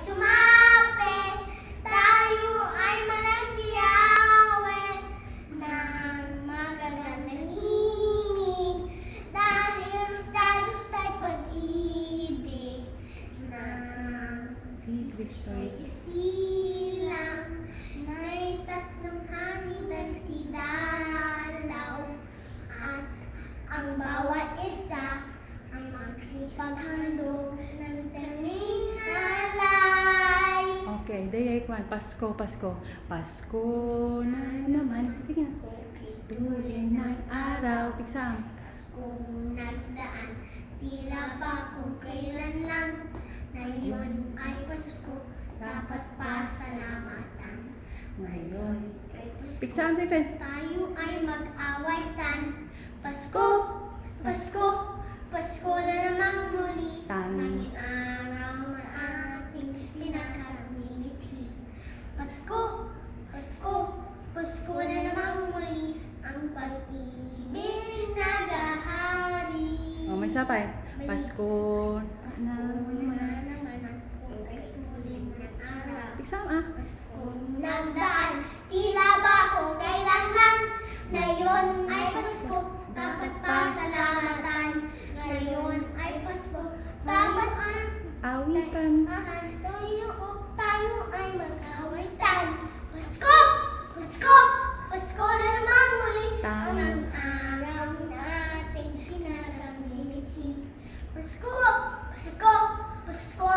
sumapit, tayo ay managsiawit ng magagandang hingin, dahil sa Diyos ay pag-ibig ng si Kristo'y isilang, may tatlong hangin nagsidalaw, at ang bawat isa ang magsipaghandog ng tanging alay. Okay, day 1. Pasko, Pasko. Pasko na naman. Sige na. Tuloy ng araw. Pigsam. Paskong nagdaan, tila ba kung kailan lang, ngayon ay Pasko, dapat pasalamatan. Ngayon ay Pasko, Pigsam, Stephen. tayo ay mag-awitan. Pasko, Pasko, Pasko na namang muli, Tan. naging araw na ating pinakaramingiti. Pasko, Pasko, Pasko na namang muli, ang pag-ibig nagahari. Oh, may sapay. Pasko Pasko na. na naman ang ulit-ulit ng araw. Pigsam, ah. Paskong nagdaan, tila ba kung kailan lang, ngayon ay Pasko, dapat pasalamatan. Ngayon ay Pasko, dapat Awitan. tayo ay mag-awitan. Pasko, Pasko, Pasko na naman muli, Tama. ang araw nating pinakaramimiti. Pasko, Pasko, Pasko